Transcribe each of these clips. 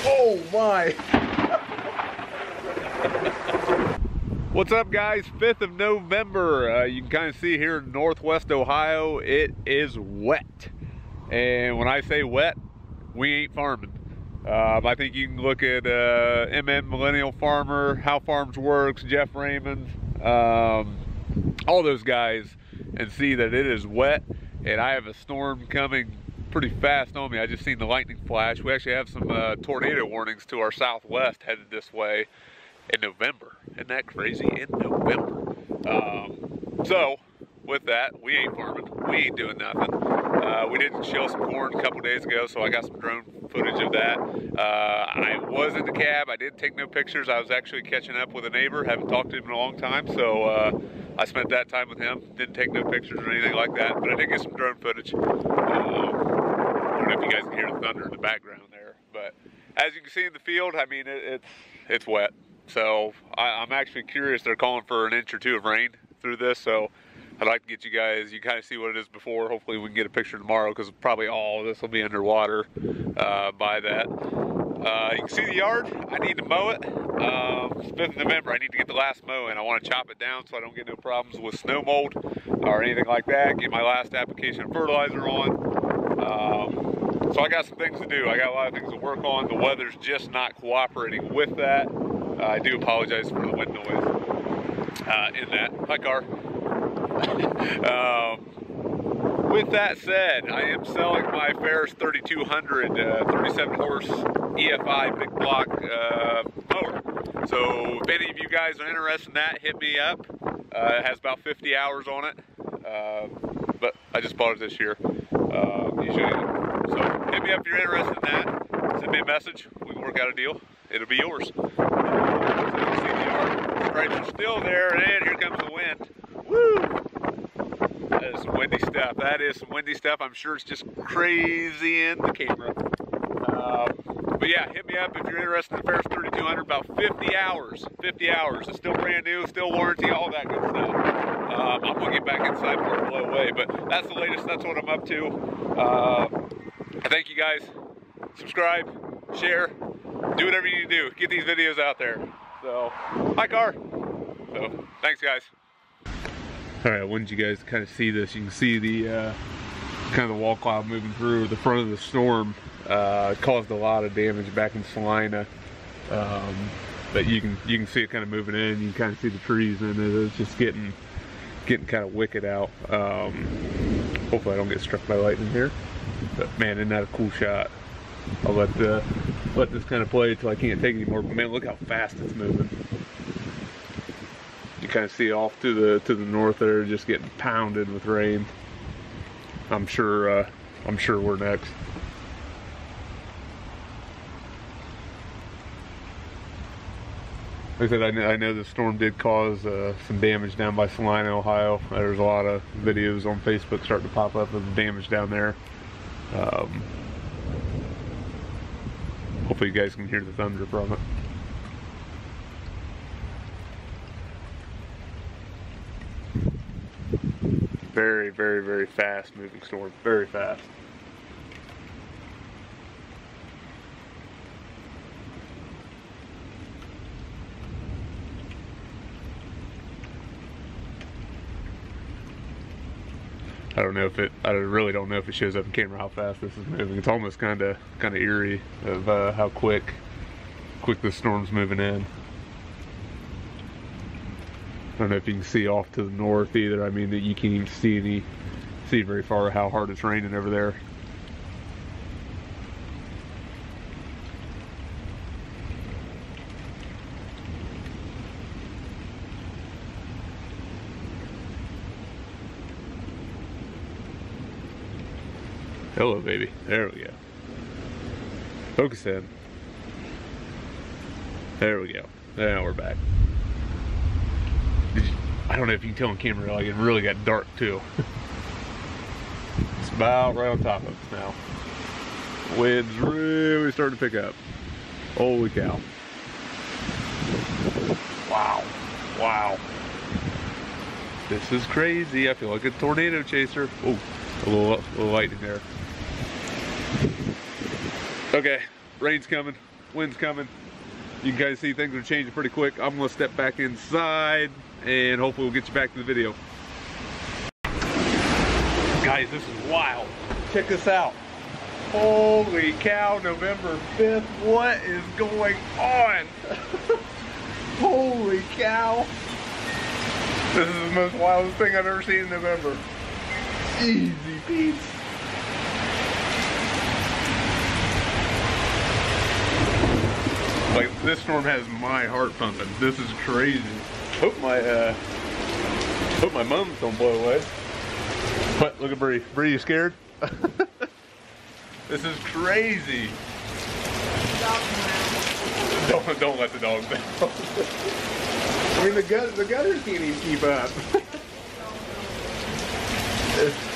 Oh my. What's up guys? 5th of November. You can kind of see here in Northwest Ohio, it is wet. And when I say wet, we ain't farming. I think you can look at MM Millennial Farmer, How Farms Works, Jeff Raymond, all those guys, and see that it is wet. And I have a storm coming pretty fast on me. I just seen the lightning flash. We actually have some tornado warnings to our southwest headed this way in November. Isn't that crazy? In November. So with that, we ain't farming. We ain't doing nothing. We did shell some corn a couple days ago, so I got some drone footage of that. I was in the cab. I didn't take no pictures. I was actually catching up with a neighbor. Haven't talked to him in a long time, so I spent that time with him. Didn't take no pictures or anything like that, but I did get some drone footage. I don't know if you guys can hear the thunder in the background there, but as you can see in the field, I mean, it's wet. So I'm actually curious. They're calling for an inch or two of rain through this, so I'd like to get you guys, you kind of see what it is before. Hopefully we can get a picture tomorrow, because probably all of this will be underwater by that. You can see the yard. I need to mow it. It's 5th of November. I need to get the last mow in. I want to chop it down so I don't get no problems with snow mold or anything like that. Get my last application of fertilizer on. So I got some things to do. I got a lot of things to work on. The weather's just not cooperating with that. I do apologize for the wind noise in that. Hi, car. With that said, I am selling my Ferris 3200 37 horse EFI big block mower. So if any of you guys are interested in that, hit me up. It has about 50 hours on it, but I just bought it this year. Usually, so hit me up if you're interested in that. Send me a message. We can work out a deal. It'll be yours. So you see the yard. Stripes are still there, and here comes the wind. Woo! That is some windy stuff. That is some windy stuff. I'm sure it's just crazy in the camera. But yeah, hit me up if you're interested in the Ferris 3200. About 50 hours. 50 hours. It's still brand new, still warranty, all that good stuff. I'm going to get back inside before it blow away. But that's the latest. That's what I'm up to. Thank you guys. Subscribe, share, do whatever you need to do. Get these videos out there. So, hi car. So, thanks guys. All right, I wanted you guys to kind of see this. You can see the kind of the wall cloud moving through the front of the storm. Caused a lot of damage back in Salina, but you can see it kind of moving in. You can kind of see the trees, and it's just getting kind of wicked out. Hopefully I don't get struck by lightning here, but man, isn't that a cool shot? I'll let this kind of play until I can't take anymore. But man, look how fast it's moving. You kind of see off to the north there, just getting pounded with rain. I'm sure we're next. Like I said, I know the storm did cause some damage down by Salina, Ohio. There's a lot of videos on Facebook starting to pop up of the damage down there. Hopefully you guys can hear the thunder from it. Very, very, very fast moving storm. Very fast. I really don't know if it shows up in camera how fast this is moving. It's almost kind of eerie of how quick the storm's moving in. I don't know if you can see off to the north either. I mean, that you can't even see very far how hard it's raining over there. Hello, baby. There we go. Focus in. There we go. Now we're back. I don't know if you can tell on camera, like it really got dark too. It's about right on top of us now. Wind's really starting to pick up. Holy cow. Wow. Wow. This is crazy. I feel like a tornado chaser. Oh, a little lightning there. Okay, rain's coming, wind's coming. You guys see things are changing pretty quick. I'm gonna step back inside and hopefully we'll get you back to the video. Guys, this is wild. Check this out. Holy cow, November 5th. What is going on? Holy cow. This is the most wildest thing I've ever seen in November. Easy peasy. Like, this storm has my heart pumping. This is crazy. Hope my mums don't blow away. What? Look at Bree. Bree, you scared? This is crazy. Don't let the dogs down. I mean, the gutters can't even keep up.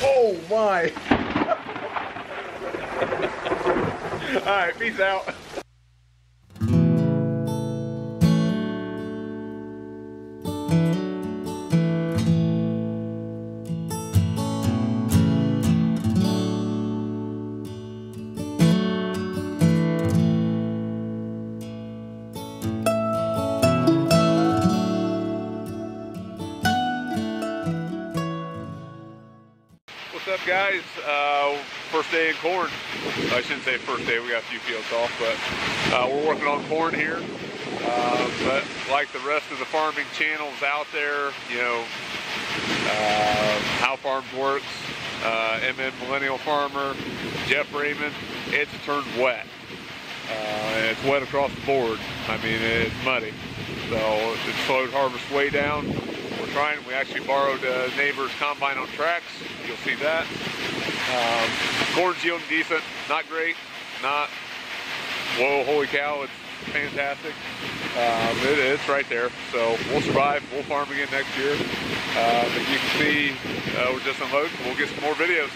Oh my! All right, peace out. What's up, guys? First day in corn. I shouldn't say first day, we got a few fields off, but we're working on corn here. But like the rest of the farming channels out there, you know, How Farms Works, MN Millennial Farmer, Jeff Raymond, it's turned wet. It's wet across the board. I mean, it's muddy. So it slowed harvest way down. We're trying. We actually borrowed a neighbor's combine on tracks. You'll see that. Corn's yielding decent. Not great. Not, whoa, holy cow, it's fantastic. It's right there. So we'll survive. We'll farm again next year. But you can see we're just unloading. We'll get some more videos.